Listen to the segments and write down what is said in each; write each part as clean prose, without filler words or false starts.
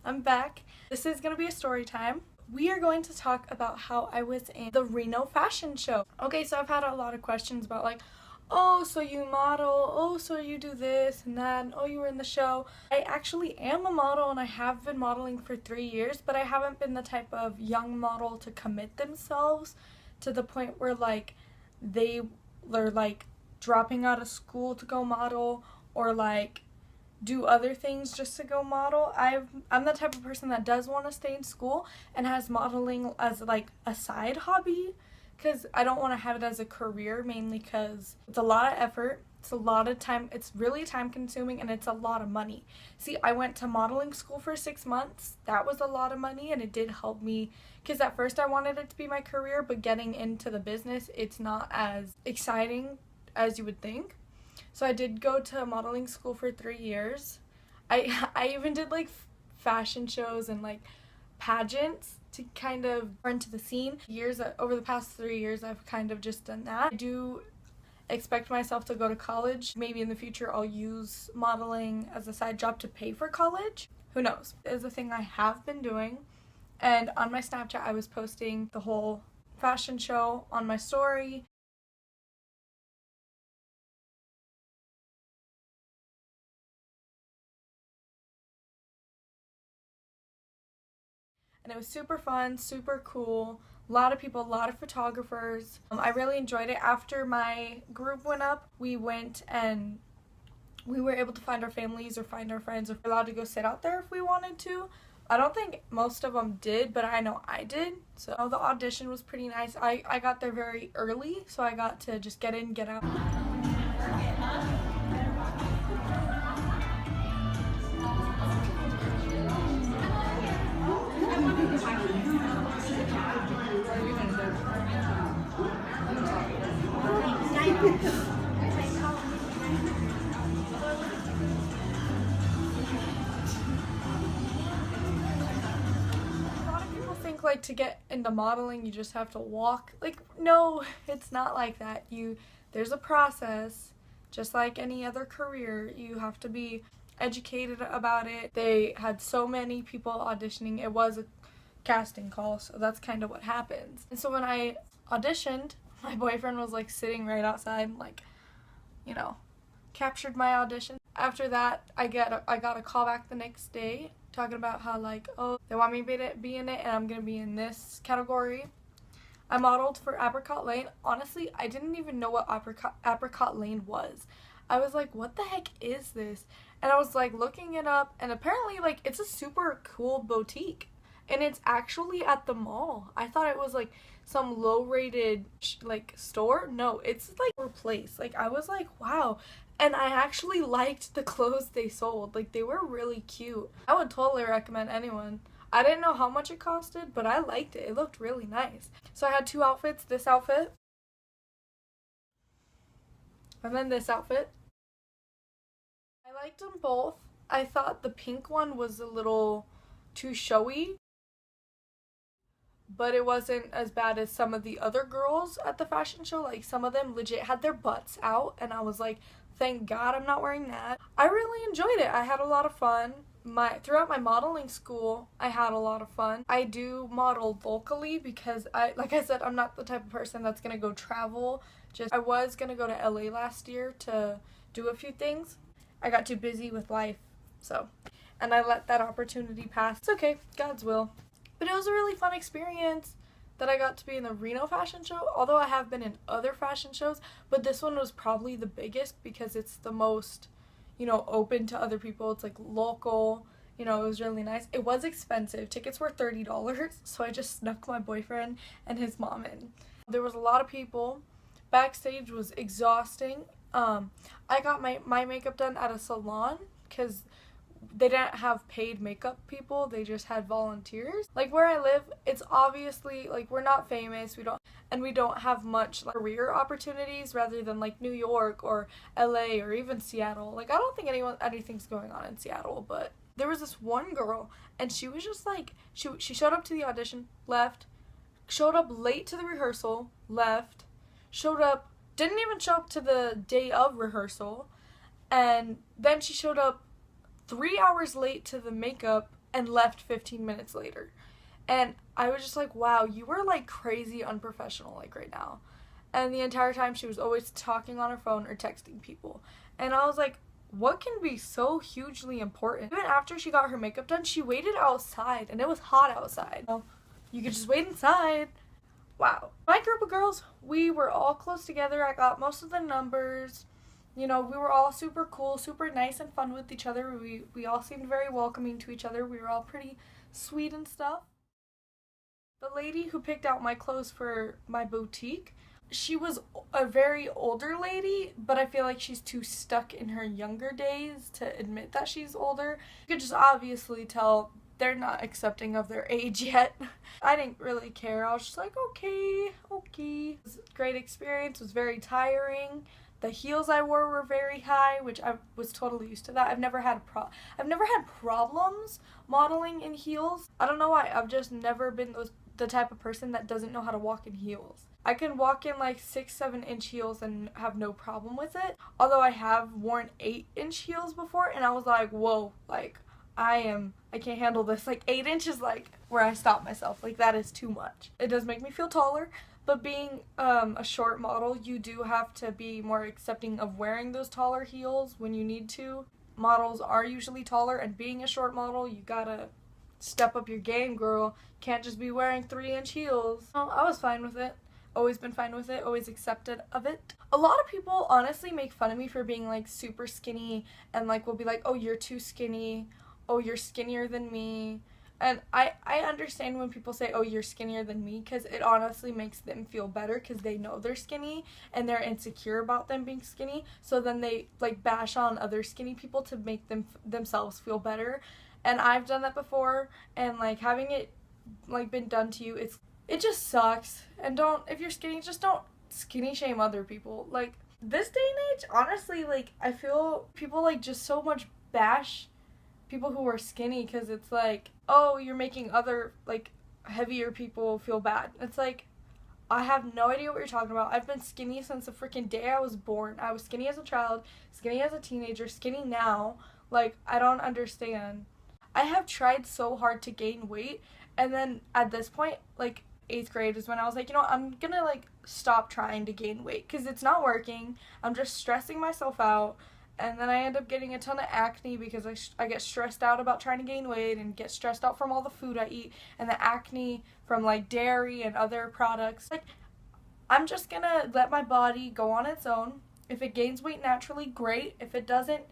I'm back. This is gonna be a story time. We are going to talk about how I was in the Reno Fashion show. Okay, so I've had a lot of questions about like, oh, so you model, oh, so you do this and that, and oh, you were in the show. I actually am a model and I have been modeling for 3 years, but I haven't been the type of young model to commit themselves to the point where like they're like dropping out of school to go model or like do other things just to go model. I'm the type of person that does want to stay in school and has modeling as like a side hobby, because I don't want to have it as a career, mainly because it's a lot of effort, it's a lot of time, it's really time consuming, and it's a lot of money. See, I went to modeling school for 6 months. That was a lot of money, and it did help me because at first I wanted it to be my career, but getting into the business, it's not as exciting as you would think. So I did go to modeling school for 3 years. I even did like fashion shows and like pageants to kind of run to the scene. Over the past 3 years, I've kind of just done that. I do expect myself to go to college. Maybe in the future I'll use modeling as a side job to pay for college. Who knows? It's a thing I have been doing. And on my Snapchat, I was posting the whole fashion show on my story. And it was super fun, super cool. A lot of people, a lot of photographers. I really enjoyed it. After my group went up, we went and we were able to find our families or find our friends, or we're allowed to go sit out there if we wanted to. I don't think most of them did, but I know I did. So the audition was pretty nice. I got there very early, so I got to just get in, get out. Like to get into modeling you just have to walk. Like, no, it's not like that. There's a process, just like any other career. You have to be educated about it. They had so many people auditioning. It was a casting call, so that's kind of what happens. And so when I auditioned, my boyfriend was like sitting right outside, like, you know, captured my audition. After that, I got a call back the next day talking about how like, oh, they want me to be in it and I'm gonna be in this category. I modeled for Apricot Lane. Honestly, I didn't even know what Apricot Lane was. I was like, what the heck is this? And I was like looking it up, and apparently like it's a super cool boutique and it's actually at the mall. I thought it was like some low-rated like store. No, it's like a place. Like, I was like, wow. And I actually liked the clothes they sold. Like, they were really cute. I would totally recommend anyone. I didn't know how much it costed, but I liked it. It looked really nice. So I had 2 outfits. This outfit. And then this outfit. I liked them both. I thought the pink one was a little too showy, but it wasn't as bad as some of the other girls at the fashion show. Like, some of them legit had their butts out, and I was like, thank God I'm not wearing that. I really enjoyed it. I had a lot of fun. Throughout my modeling school, I had a lot of fun. I do model locally because like I said, I'm not the type of person that's gonna go travel. I was gonna go to LA last year to do a few things. I got too busy with life, and I let that opportunity pass. It's okay, God's will. But it was a really fun experience that I got to be in the Reno Fashion show, although I have been in other fashion shows, but this one was probably the biggest because it's the most, open to other people. It's like local, it was really nice. It was expensive. Tickets were $30, so I just snuck my boyfriend and his mom in. There was a lot of people. Backstage was exhausting. I got my makeup done at a salon because they didn't have paid makeup people, they just had volunteers. Like, where I live, it's obviously like we're not famous, we don't have much like career opportunities, rather than like New York or LA or even Seattle. Like, I don't think anything's going on in Seattle, but there was this one girl and she was just like, she showed up to the audition, left, showed up late to the rehearsal, left, didn't even show up to the day of rehearsal, and then she showed up 3 hours late to the makeup and left 15 minutes later. And I was just like, wow, you were like crazy unprofessional like right now. And the entire time she was always talking on her phone or texting people. And I was like, what can be so hugely important? Even after she got her makeup done, she waited outside and it was hot outside. You could just wait inside. Wow. My group of girls, we were all close together. I got most of the numbers. You know, we were all super cool, super nice and fun with each other. We all seemed very welcoming to each other. We were all pretty sweet and stuff. The lady who picked out my clothes for my boutique, she was a very older lady, but I feel like she's too stuck in her younger days to admit that she's older. You could just obviously tell they're not accepting of their age yet. I didn't really care. I was just like, okay. It was a great experience. It was very tiring. The heels I wore were very high, which I was totally used to that. I've never had problems modeling in heels. I don't know why. I've just never been the type of person that doesn't know how to walk in heels. I can walk in like 6-7 inch heels and have no problem with it. Although I have worn 8-inch heels before and I was like, whoa, like I can't handle this. Like 8 inches, like where I stop myself. Like that is too much. It does make me feel taller. But being a short model, you do have to be more accepting of wearing those taller heels when you need to. Models are usually taller, and being a short model, you gotta step up your game, girl. Can't just be wearing 3-inch heels. Well, I was fine with it. Always been fine with it. Always accepted of it. A lot of people honestly make fun of me for being like super skinny and like will be like, oh, you're too skinny. Oh, you're skinnier than me. And I understand when people say, oh, you're skinnier than me, because it honestly makes them feel better because they know they're skinny and they're insecure about them being skinny. So then they like bash on other skinny people to make themselves feel better. And I've done that before, and like having it like been done to you, it just sucks. And if you're skinny, just don't skinny shame other people. Like this day and age, honestly, like I feel people like just so much bash people who are skinny because it's like, oh, you're making other like heavier people feel bad. It's like, I have no idea what you're talking about. I've been skinny since the freaking day I was born. I was skinny as a child, skinny as a teenager, skinny now. Like, I don't understand. I have tried so hard to gain weight, and then at this point, like 8th grade is when I was like, you know, I'm gonna like stop trying to gain weight because it's not working. I'm just stressing myself out. And then I end up getting a ton of acne because I get stressed out about trying to gain weight and get stressed out from all the food I eat and the acne from like dairy and other products. Like, I'm just gonna let my body go on its own. If it gains weight naturally, great. If it doesn't,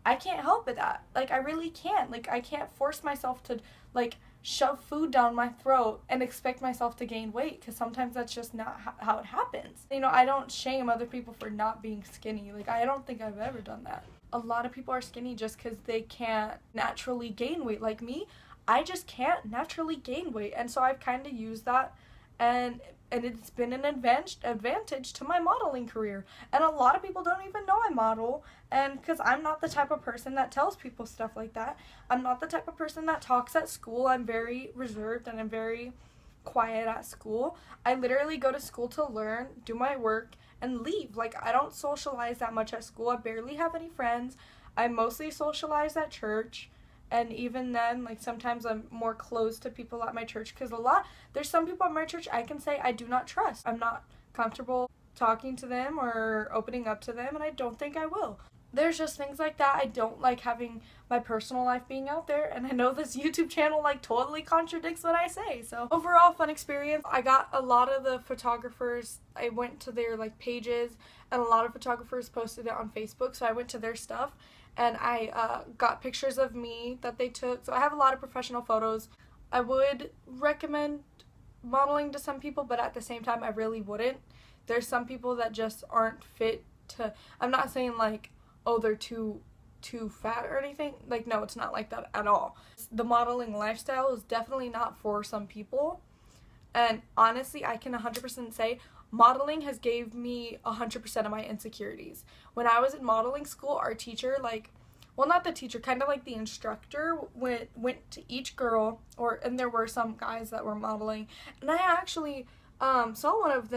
I can't help it that. Like, I really can't. Like, I can't force myself to like shove food down my throat and expect myself to gain weight because sometimes that's just not how it happens. You know, I don't shame other people for not being skinny. Like, I don't think I've ever done that. A lot of people are skinny just because they can't naturally gain weight. Like me, I just can't naturally gain weight, and so I've kind of used that, and it's been an advantage to my modeling career. And a lot of people don't even know I model, and because I'm not the type of person that tells people stuff like that. I'm not the type of person that talks at school. I'm very reserved and I'm very quiet at school. I literally go to school to learn, do my work, and leave. Like, I don't socialize that much at school. I barely have any friends. I mostly socialize at church. And even then, like, sometimes I'm more closed to people at my church because there's some people at my church I can say I do not trust. I'm not comfortable talking to them or opening up to them, and I don't think I will. There's just things like that. I don't like having my personal life being out there, and I know this YouTube channel like totally contradicts what I say. So overall, fun experience. I got a lot of the photographers, I went to their like pages, and a lot of photographers posted it on Facebook, so I went to their stuff and I got pictures of me that they took. So I have a lot of professional photos. I would recommend modeling to some people, but at the same time I really wouldn't. There's some people that just aren't fit to, I'm not saying like, oh, they're too fat or anything. Like, no, it's not like that at all. The modeling lifestyle is definitely not for some people. And honestly, I can 100% say modeling has gave me 100% of my insecurities. When I was in modeling school, our teacher, like, well, not the teacher, kind of like the instructor went to each girl, and there were some guys that were modeling, and I actually saw one of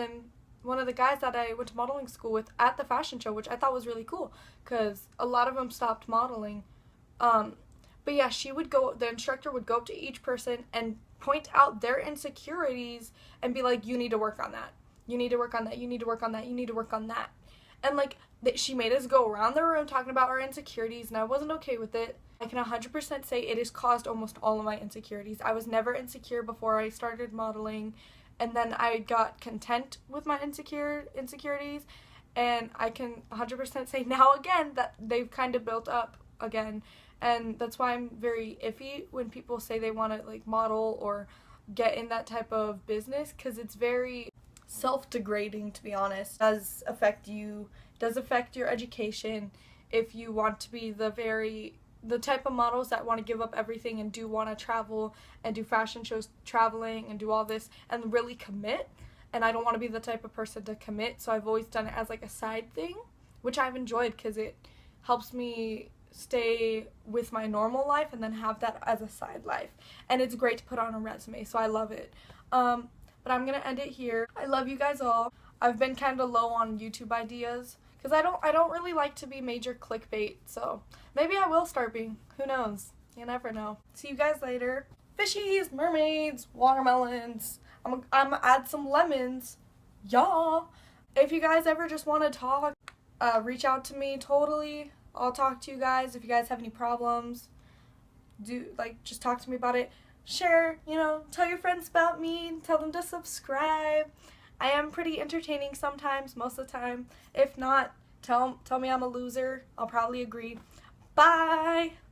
the guys that I went to modeling school with at the fashion show, which I thought was really cool because a lot of them stopped modeling But yeah, the instructor would go up to each person and point out their insecurities and be like, you need to work on that. You need to work on that. You need to work on that. You need to work on that. And like, she made us go around the room talking about our insecurities, and I wasn't okay with it. I can 100% say it has caused almost all of my insecurities. I was never insecure before I started modeling, and then I got content with my insecurities, and I can 100% say now again that they've kind of built up again. And that's why I'm very iffy when people say they want to like model or get in that type of business, because it's very self-degrading, to be honest. It does affect you, does affect your education if you want to be the type of models that want to give up everything and do want to travel and do fashion shows traveling and do all this and really commit. And I don't want to be the type of person to commit, so I've always done it as like a side thing, which I've enjoyed because it helps me stay with my normal life and then have that as a side life, and it's great to put on a resume, so I love it. But I'm gonna end it here. I love you guys all. I've been kind of low on YouTube ideas because I don't really like to be major clickbait, so maybe I will start being. Who knows? You never know. See you guys later. Fishies, mermaids, watermelons. I'm gonna add some lemons. Y'all. If you guys ever just want to talk, reach out to me. Totally. I'll talk to you guys. If you guys have any problems, just talk to me about it. Share, tell your friends about me, tell them to subscribe. I am pretty entertaining sometimes, most of the time. If not, tell me I'm a loser. I'll probably agree. Bye!